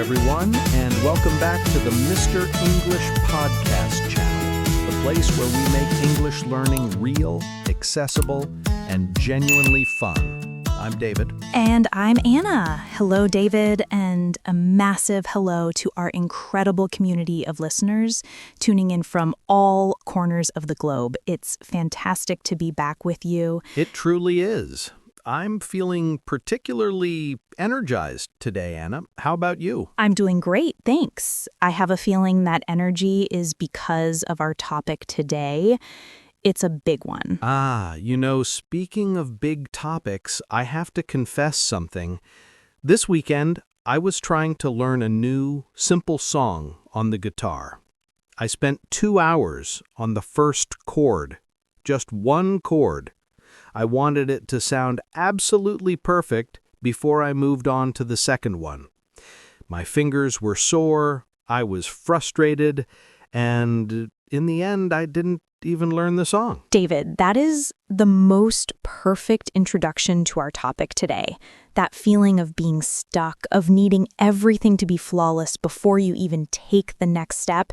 everyone, and welcome back to the Mr. English Podcast channel, the place where we make English learning real, accessible, and genuinely fun. I'm David. And I'm Anna. Hello, David, and a massive hello to our incredible community of listeners tuning in from all corners of the globe. It's fantastic to be back with you. It truly is. I'm feeling particularly energized today, Anna. How about you? I'm doing great, thanks. I have a feeling that energy is because of our topic today. It's a big one. Speaking of big topics, I have to confess something. This weekend, I was trying to learn a new, simple song on the guitar. I spent 2 hours on the first chord, just one chord. I wanted it to sound absolutely perfect before I moved on to the second one. My fingers were sore, I was frustrated, and in the end, I didn't even learn the song. David, that is the most perfect introduction to our topic today. That feeling of being stuck, of needing everything to be flawless before you even take the next step.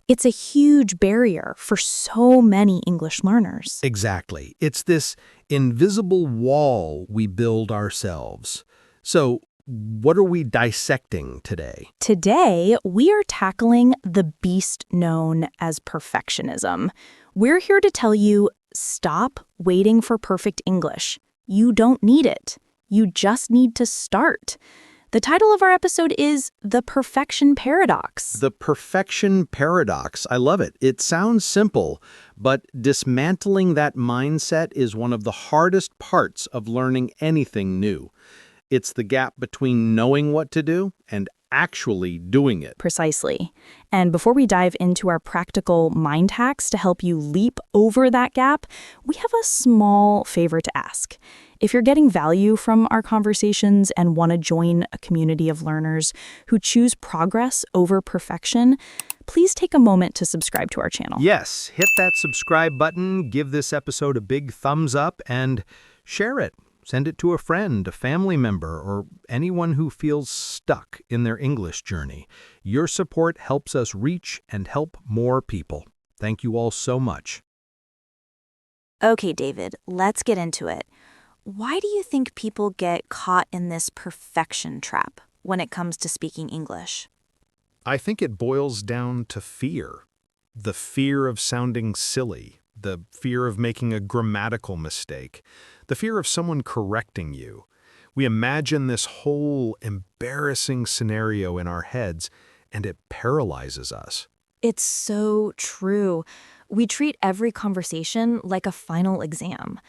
It's a huge barrier for so many English learners. Exactly. It's this invisible wall we build ourselves. So, what are we dissecting today? Today, we are tackling the beast known as perfectionism. We're here to tell you, stop waiting for perfect English. You don't need it. You just need to start. The title of our episode is The Perfection Paradox. The perfection paradox. I love it. It sounds simple, but dismantling that mindset is one of the hardest parts of learning anything new. It's the gap between knowing what to do and actually doing it. Precisely. And before we dive into our practical mind hacks to help you leap over that gap, we have a small favor to ask. If you're getting value from our conversations and want to join a community of learners who choose progress over perfection, please take a moment to subscribe to our channel. Yes, hit that subscribe button, give this episode a big thumbs up, and share it. Send it to a friend, a family member, or anyone who feels stuck in their English journey. Your support helps us reach and help more people. Thank you all so much. Okay, David, let's get into it. Why do you think people get caught in this perfection trap when it comes to speaking English? I think it boils down to fear. The fear of sounding silly, the fear of making a grammatical mistake, the fear of someone correcting you. We imagine this whole embarrassing scenario in our heads, and it paralyzes us. It's so true. We treat every conversation like a final exam.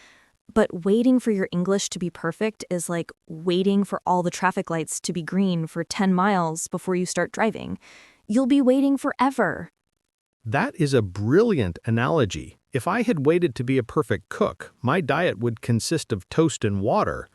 But waiting for your English to be perfect is like waiting for all the traffic lights to be green for 10 miles before you start driving. You'll be waiting forever. That is a brilliant analogy. If I had waited to be a perfect cook, my diet would consist of toast and water.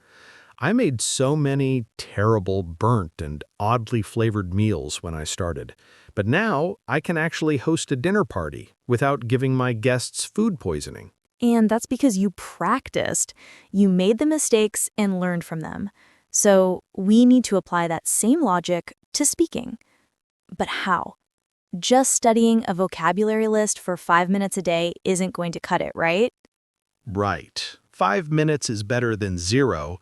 I made so many terrible, burnt, and oddly flavored meals when I started. But now I can actually host a dinner party without giving my guests food poisoning. And that's because you practiced. You made the mistakes and learned from them. So we need to apply that same logic to speaking. But how? Just studying a vocabulary list for 5 minutes a day isn't going to cut it, right? Right. 5 minutes is better than 0,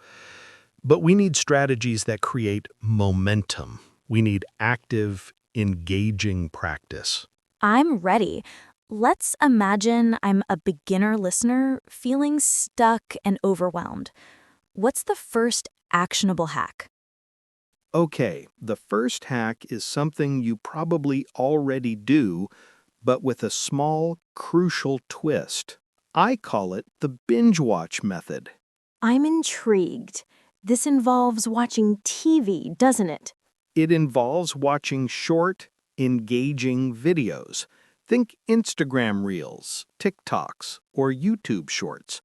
but we need strategies that create momentum. We need active, engaging practice. I'm ready. Let's imagine I'm a beginner listener feeling stuck and overwhelmed. What's the first actionable hack? Okay, the first hack is something you probably already do, but with a small, crucial twist. I call it the binge watch method. I'm intrigued. This involves watching TV, doesn't it? It involves watching short, engaging videos. Think Instagram Reels, TikToks, or YouTube Shorts.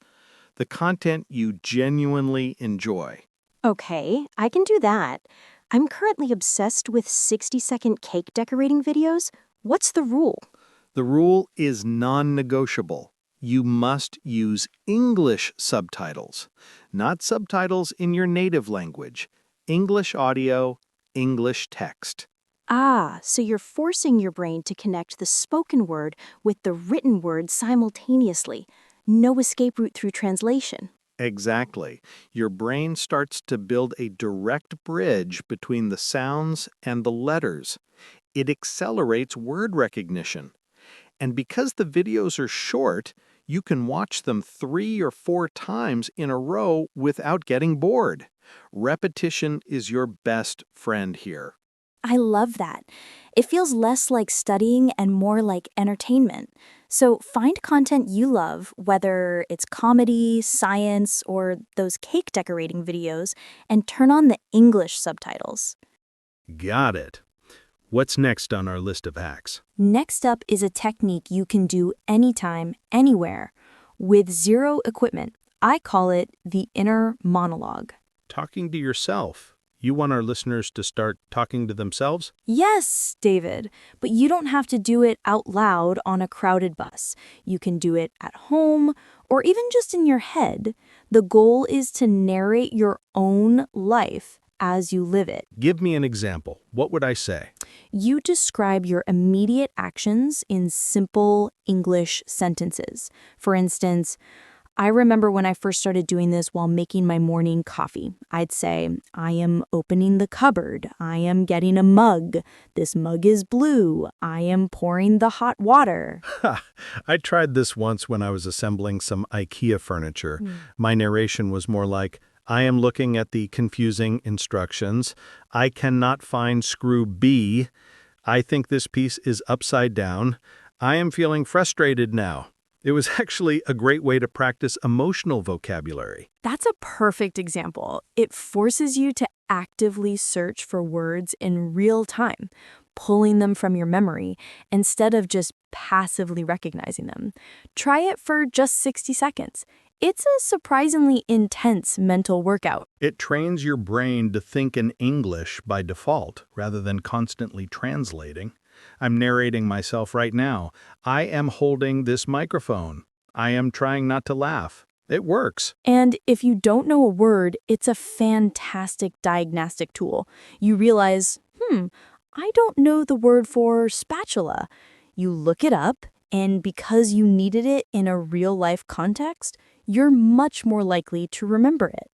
The content you genuinely enjoy. Okay, I can do that. I'm currently obsessed with 60-second cake decorating videos. What's the rule? The rule is non-negotiable. You must use English subtitles, not subtitles in your native language. English audio, English text. Ah, so you're forcing your brain to connect the spoken word with the written word simultaneously. No escape route through translation. Exactly. Your brain starts to build a direct bridge between the sounds and the letters. It accelerates word recognition. And because the videos are short, you can watch them 3 or 4 times in a row without getting bored. Repetition is your best friend here. I love that. It feels less like studying and more like entertainment. So find content you love, whether it's comedy, science, or those cake decorating videos, and turn on the English subtitles. Got it. What's next on our list of hacks? Next up is a technique you can do anytime, anywhere, with zero equipment. I call it the inner monologue. Talking to yourself. You want our listeners to start talking to themselves? Yes, David, but you don't have to do it out loud on a crowded bus. You can do it at home or even just in your head. The goal is to narrate your own life as you live it. Give me an example. What would I say? You describe your immediate actions in simple English sentences. For instance, I remember when I first started doing this while making my morning coffee. I'd say, I am opening the cupboard. I am getting a mug. This mug is blue. I am pouring the hot water. I tried this once when I was assembling some IKEA furniture. My narration was more like, I am looking at the confusing instructions. I cannot find screw B. I think this piece is upside down. I am feeling frustrated now. It was actually a great way to practice emotional vocabulary. That's a perfect example. It forces you to actively search for words in real time, pulling them from your memory instead of just passively recognizing them. Try it for just 60 seconds. It's a surprisingly intense mental workout. It trains your brain to think in English by default, rather than constantly translating. I'm narrating myself right now. I am holding this microphone. I am trying not to laugh. It works. And if you don't know a word, it's a fantastic diagnostic tool. You realize, I don't know the word for spatula. You look it up, and because you needed it in a real-life context, you're much more likely to remember it.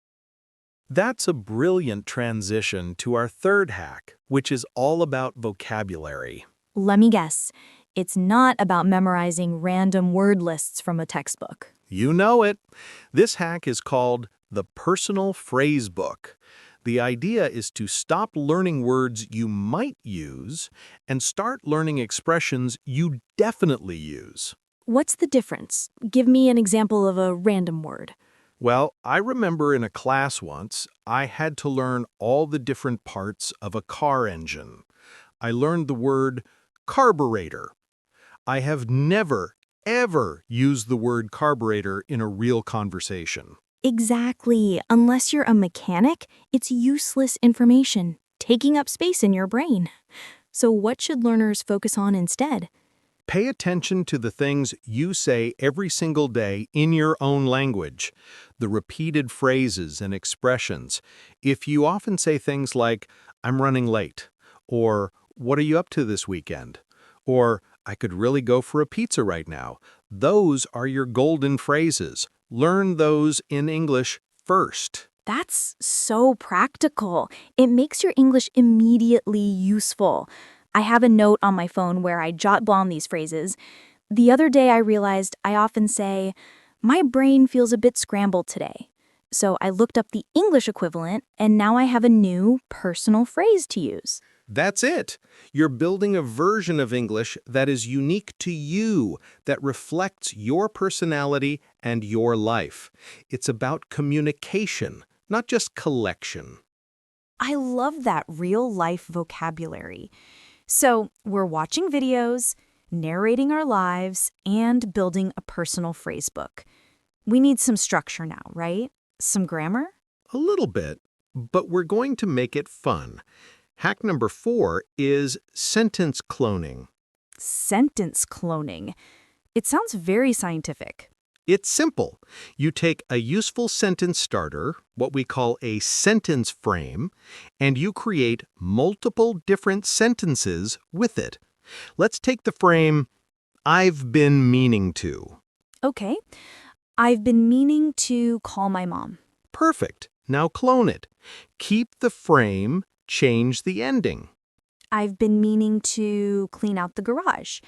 That's a brilliant transition to our third hack, which is all about vocabulary. Let me guess. It's not about memorizing random word lists from a textbook. You know it. This hack is called the personal phrase book. The idea is to stop learning words you might use and start learning expressions you definitely use. What's the difference? Give me an example of a random word. Well, I remember in a class once, I had to learn all the different parts of a car engine. I learned the word carburetor. I have never, ever used the word carburetor in a real conversation. Exactly. Unless you're a mechanic, it's useless information, taking up space in your brain. So what should learners focus on instead? Pay attention to the things you say every single day in your own language, the repeated phrases and expressions. If you often say things like, I'm running late, or what are you up to this weekend, or I could really go for a pizza right now, those are your golden phrases. Learn those in English first. That's so practical. It makes your English immediately useful. I have a note on my phone where I jot down these phrases. The other day I realized I often say, my brain feels a bit scrambled today. So I looked up the English equivalent, and now I have a new personal phrase to use. That's it. You're building a version of English that is unique to you, that reflects your personality and your life. It's about communication, not just collection. I love that real-life vocabulary. So we're watching videos, narrating our lives, and building a personal phrase book. We need some structure now, right? Some grammar? A little bit, but we're going to make it fun. Hack number 4 is sentence cloning. Sentence cloning. It sounds very scientific. It's simple. You take a useful sentence starter, what we call a sentence frame, and you create multiple different sentences with it. Let's take the frame, I've been meaning to. Okay. I've been meaning to call my mom. Perfect. Now clone it. Keep the frame, change the ending. I've been meaning to clean out the garage.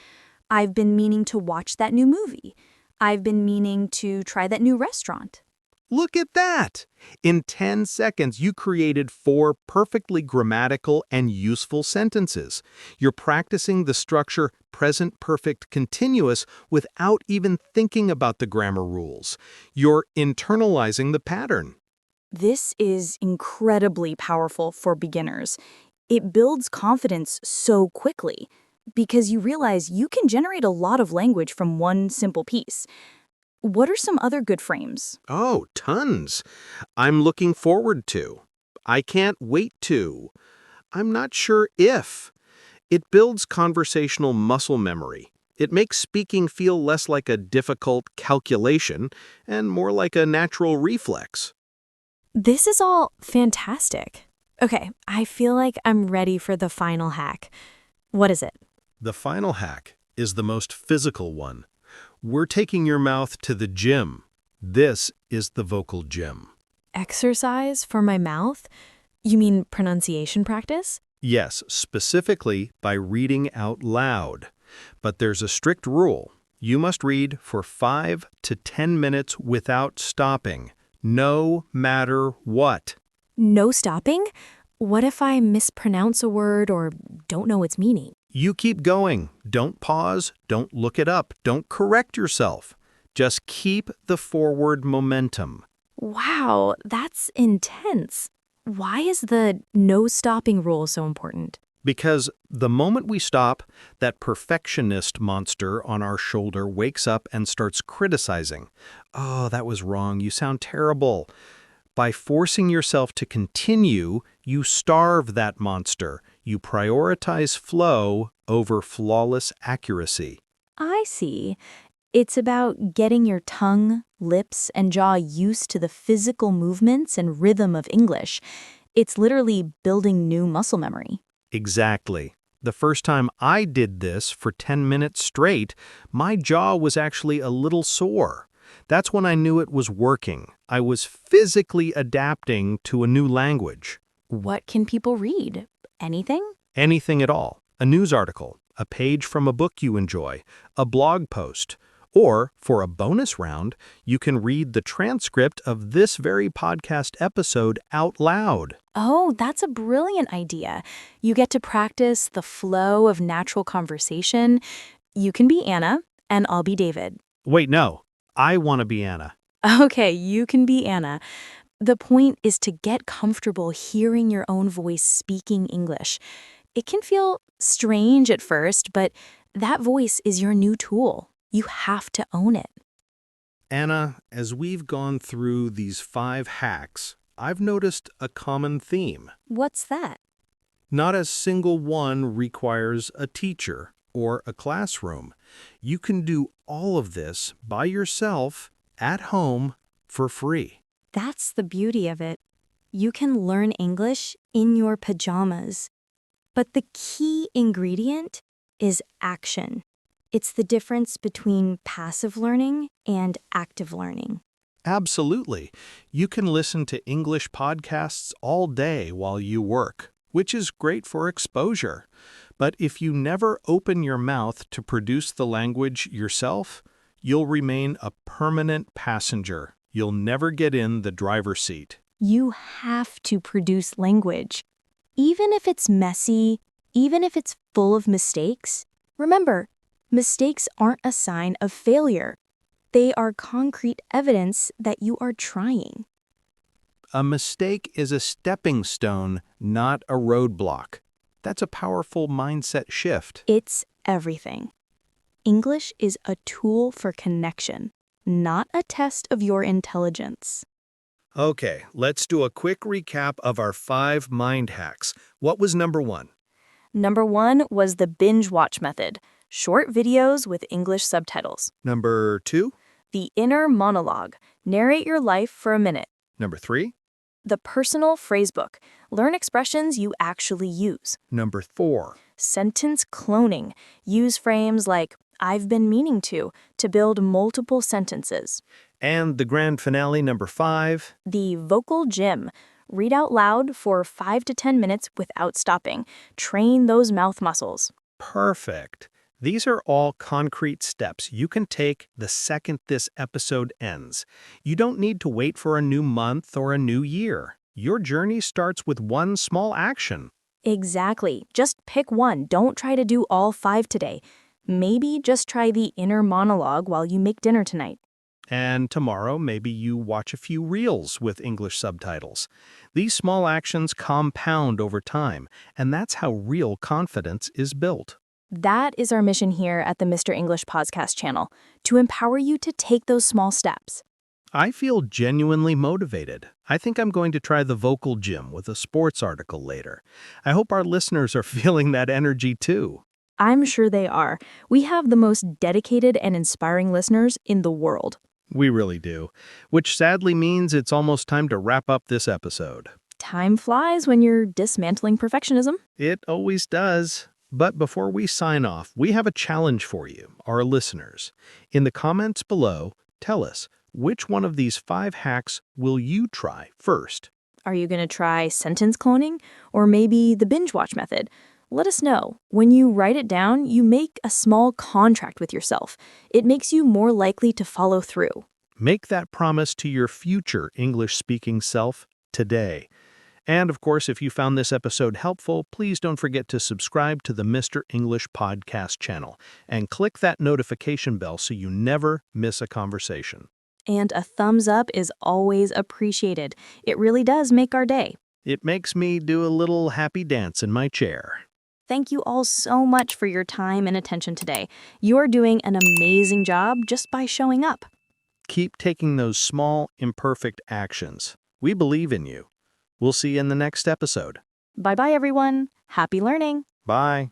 I've been meaning to watch that new movie. I've been meaning to try that new restaurant. Look at that! In 10 seconds, you created 4 perfectly grammatical and useful sentences. You're practicing the structure present perfect continuous without even thinking about the grammar rules. You're internalizing the pattern. This is incredibly powerful for beginners. It builds confidence so quickly because you realize you can generate a lot of language from one simple piece. What are some other good frames? Oh, tons. I'm looking forward to. I can't wait to. I'm not sure if. It builds conversational muscle memory. It makes speaking feel less like a difficult calculation and more like a natural reflex. This is all fantastic. Okay, I feel like I'm ready for the final hack. What is it? The final hack is the most physical one. We're taking your mouth to the gym. This is the vocal gym. Exercise for my mouth? You mean pronunciation practice? Yes, specifically by reading out loud. But there's a strict rule. You must read for 5 to 10 minutes without stopping, no matter what. No stopping? What if I mispronounce a word or don't know its meaning? You keep going. Don't pause. Don't look it up. Don't correct yourself. Just keep the forward momentum. Wow, that's intense. Why is the no stopping rule so important? Because the moment we stop, that perfectionist monster on our shoulder wakes up and starts criticizing. Oh, that was wrong. You sound terrible. By forcing yourself to continue, you starve that monster. You prioritize flow over flawless accuracy. I see. It's about getting your tongue, lips, and jaw used to the physical movements and rhythm of English. It's literally building new muscle memory. Exactly. The first time I did this for 10 minutes straight, my jaw was actually a little sore. That's when I knew it was working. I was physically adapting to a new language. What can people read? Anything? Anything at all. A news article, a page from a book you enjoy, a blog post. Or, for a bonus round, you can read the transcript of this very podcast episode out loud. Oh, that's a brilliant idea. You get to practice the flow of natural conversation. You can be Anna, and I'll be David. Wait, no. I want to be Anna. Okay, you can be Anna. The point is to get comfortable hearing your own voice speaking English. It can feel strange at first, but that voice is your new tool. You have to own it. Anna, as we've gone through these 5 hacks, I've noticed a common theme. What's that? Not a single one requires a teacher or a classroom. You can do all of this by yourself at home for free. That's the beauty of it. You can learn English in your pajamas. But the key ingredient is action. It's the difference between passive learning and active learning. Absolutely. You can listen to English podcasts all day while you work, which is great for exposure. But if you never open your mouth to produce the language yourself, you'll remain a permanent passenger. You'll never get in the driver's seat. You have to produce language. Even if it's messy, even if it's full of mistakes, remember, mistakes aren't a sign of failure. They are concrete evidence that you are trying. A mistake is a stepping stone, not a roadblock. That's a powerful mindset shift. It's everything. English is a tool for connection, not a test of your intelligence. Okay, let's do a quick recap of our 5 mind hacks. What was number 1? Number 1 was the binge watch method, short videos with English subtitles. Number 2? The inner monologue. Narrate your life for a minute. Number 3. The personal phrasebook. Learn expressions you actually use. Number 4. Sentence cloning. Use frames like I've been meaning to build multiple sentences. And the grand finale, number 5. The vocal gym. Read out loud for 5 to 10 minutes without stopping. Train those mouth muscles. Perfect. These are all concrete steps you can take the second this episode ends. You don't need to wait for a new month or a new year. Your journey starts with one small action. Exactly. Just pick one. Don't try to do all 5 today. Maybe just try the inner monologue while you make dinner tonight. And tomorrow, maybe you watch a few reels with English subtitles. These small actions compound over time, and that's how real confidence is built. That is our mission here at the Mr. English Podcast channel, to empower you to take those small steps. I feel genuinely motivated. I think I'm going to try the vocal gym with a sports article later. I hope our listeners are feeling that energy too. I'm sure they are. We have the most dedicated and inspiring listeners in the world. We really do, which sadly means it's almost time to wrap up this episode. Time flies when you're dismantling perfectionism. It always does. But before we sign off, we have a challenge for you, our listeners. In the comments below, tell us, which one of these 5 hacks will you try first? Are you going to try sentence cloning or maybe the binge watch method? Let us know. When you write it down, you make a small contract with yourself. It makes you more likely to follow through. Make that promise to your future English-speaking self today. And of course, if you found this episode helpful, please don't forget to subscribe to the Mr. English Podcast channel and click that notification bell so you never miss a conversation. And a thumbs up is always appreciated. It really does make our day. It makes me do a little happy dance in my chair. Thank you all so much for your time and attention today. You are doing an amazing job just by showing up. Keep taking those small, imperfect actions. We believe in you. We'll see you in the next episode. Bye-bye, everyone. Happy learning. Bye.